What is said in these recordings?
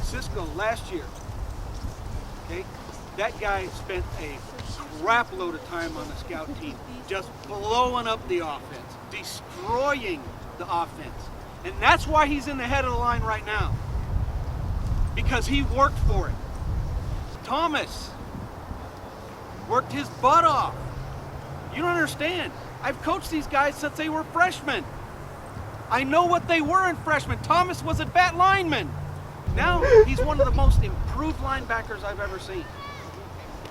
Cisco last year, okay, that guy spent a crap load of time on the scout team, just blowing up the offense, destroying the offense. And that's why he's in the head of the line right now, because he worked for it. Thomas worked his butt off. You don't understand. I've coached these guys since they were freshmen. I know what they were in freshmen. Thomas was a bat lineman. Now he's one of the most improved linebackers I've ever seen.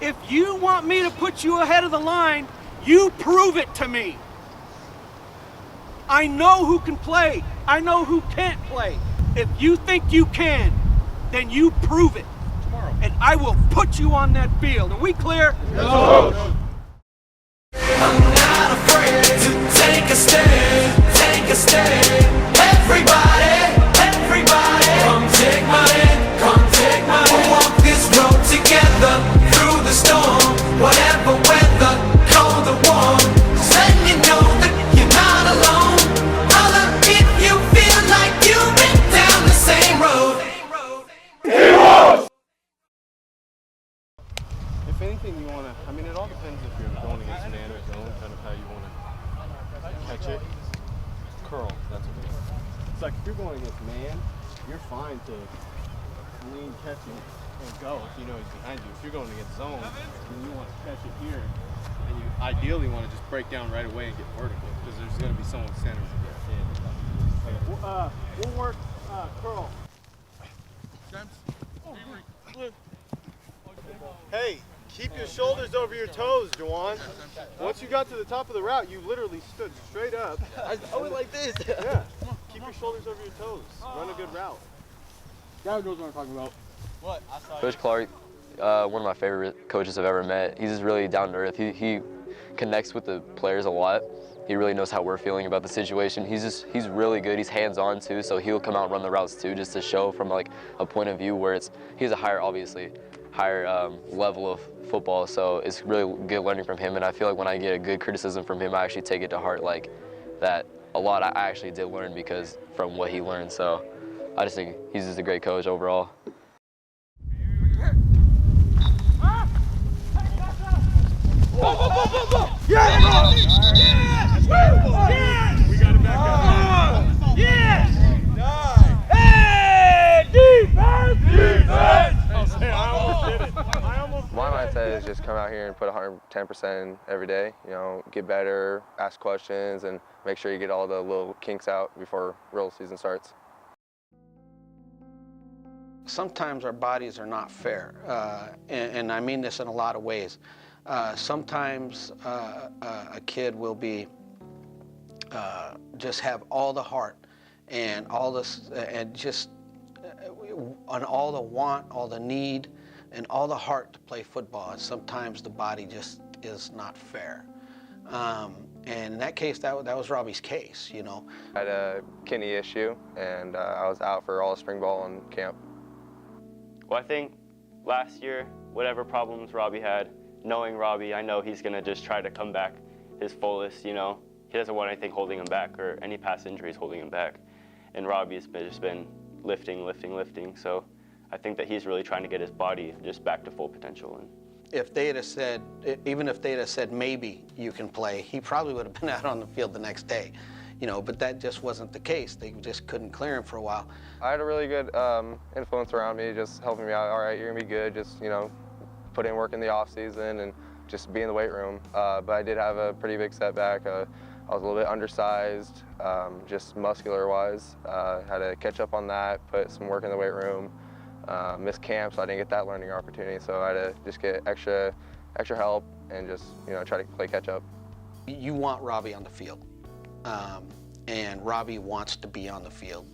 If you want me to put you ahead of the line, you prove it to me. I know who can play. I know who can't play. If you think you can, then you prove it. Tomorrow. And I will put you on that field. Are we clear? No. I'm not afraid to take a stand, take a stand. Everybody, come take my hand, come take my hand. We'll walk this road together through the storm, whatever weather, cold or warm. Just letting you know that you're not alone. Holler if you feel like you've been down the same road. If anything, you want to, I mean, it all depends if you're going against man or zone, kind of how you want to catch it. Curl, that's what it is. It's like if you're going against man, you're fine to lean, catch it, and go if you know he's behind you. If you're going against zone, then you want to catch it here, and you ideally want to just break down right away and get vertical, because there's going to be someone centered in. We'll work curl. Hey, keep your shoulders over your toes, Juwan. Once you got to the top of the route, you literally stood straight up. I went like this. Yeah. Keep your shoulders over your toes. Run a good route. Guy knows what I'm talking about. What? Coach Clark, one of my favorite coaches I've ever met. He's just really down to earth. He connects with the players a lot. He really knows how we're feeling about the situation. He's really good. He's hands-on too, so he'll come out and run the routes too, just to show from like a point of view where he has a higher level of football, so it's really good learning from him. And I feel like when I get a good criticism from him, I actually take it to heart, like that a lot I actually did learn because from what he learned. So I just think he's just a great coach overall. Yes! Yes! Yes! We got it back up. Yes! Hey! Defense! Defense! I almost did it. My mindset is just come out here and put 110% in every day. You know, get better, ask questions, and make sure you get all the little kinks out before real season starts. Sometimes our bodies are not fair, and I mean this in a lot of ways. Sometimes a kid will be just have all the heart and all this and just on all the want, all the need, and all the heart to play football. And sometimes the body just is not fair. And in that case, that was Robbie's case, you know. I had a kidney issue, and I was out for all of spring ball and camp. Well, I think last year, whatever problems Robbie had, knowing Robbie, I know he's going to just try to come back his fullest, you know. He doesn't want anything holding him back or any past injuries holding him back. And Robbie's just been lifting. So I think that he's really trying to get his body just back to full potential. And if they'd have said, even if they'd have said maybe you can play, he probably would have been out on the field the next day. You know, but that just wasn't the case. They just couldn't clear him for a while. I had a really good influence around me, just helping me out. All right, you're gonna be good. Just, you know, put in work in the off season and just be in the weight room. But I did have a pretty big setback. I was a little bit undersized, just muscular-wise. Had to catch up on that, put some work in the weight room. Missed camp, so I didn't get that learning opportunity. So I had to just get extra help and just, you know, try to play catch up. You want Robbie on the field, and Robbie wants to be on the field,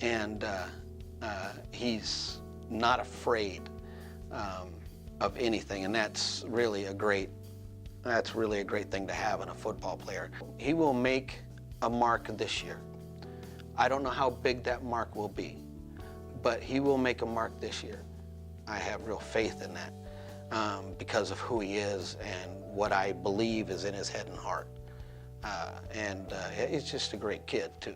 and he's not afraid of anything, and that's really a great thing to have in a football player. He will make a mark this year. I don't know how big that mark will be, but he will make a mark this year. I have real faith in that because of who he is and what I believe is in his head and heart. And he's just a great kid, too.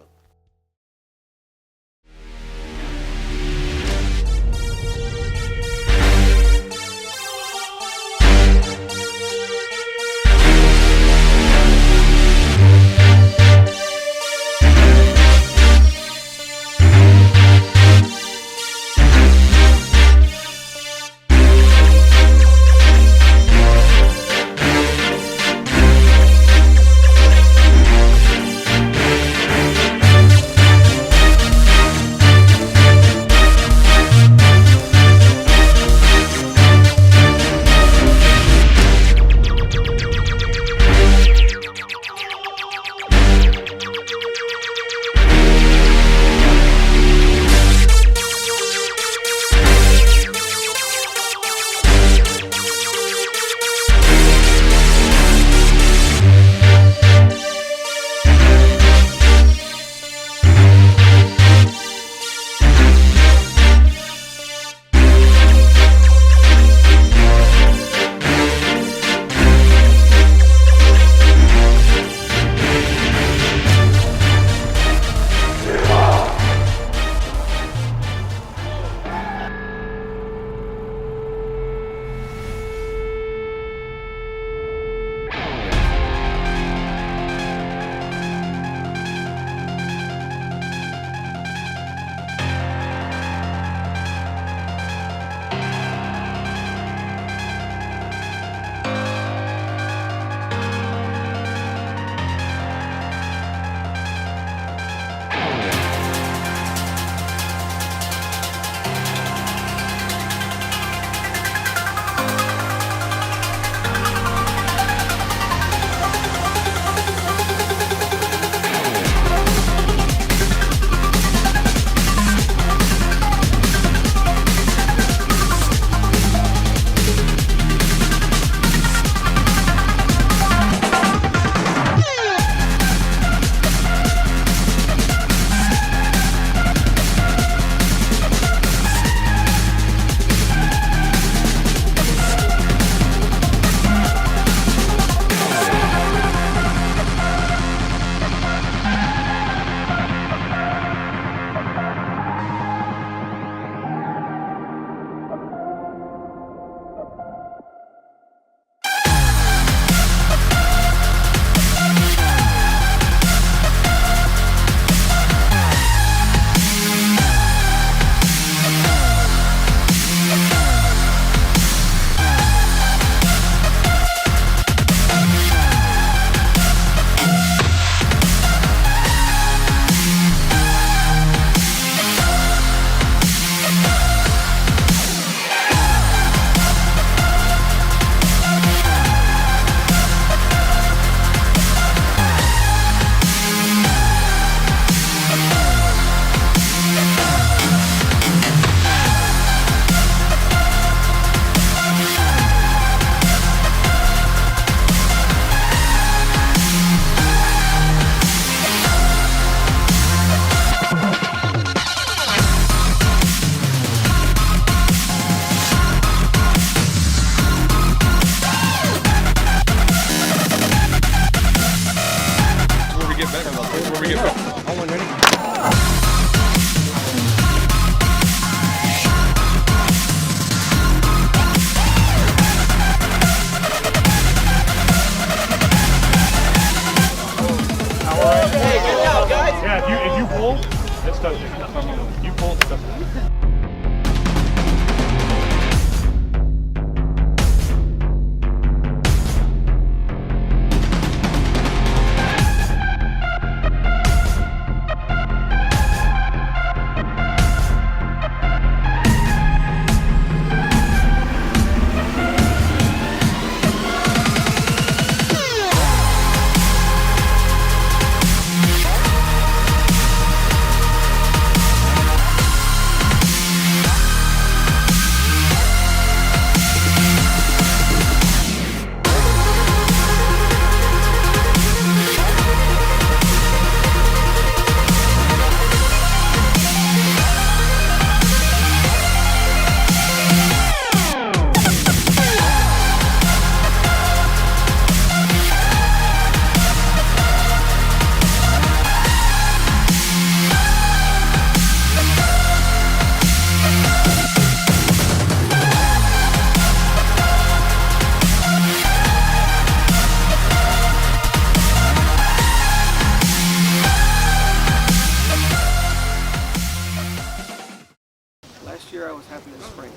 Last year I was happy with spring.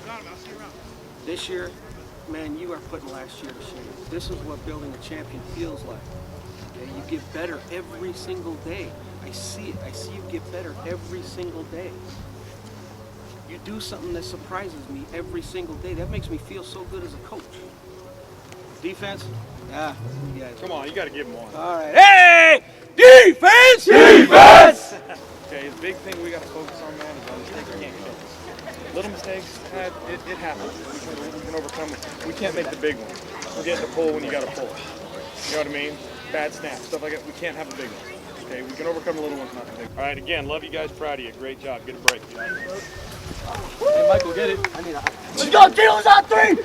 This year, man, you are putting last year to shame. This is what building a champion feels like. Okay? You get better every single day. I see it. I see you get better every single day. You do something that surprises me every single day. That makes me feel so good as a coach. Defense? Ah, you guys. Come on, you got to give them one. All right. Hey! Defense! Defense! Okay, the big thing we got to focus on, man, is understanding we can't fix. Little mistakes, it happens. We can overcome it. We can't make the big one. We're getting to pull when you got to pull. You know what I mean? Bad snaps, stuff like that. We can't have the big ones. Okay, we can overcome the little ones, not the big ones. All right, again, love you guys, proud of you. Great job. Get a break. Hey, Michael, get it. Let's go, Keelan's on three!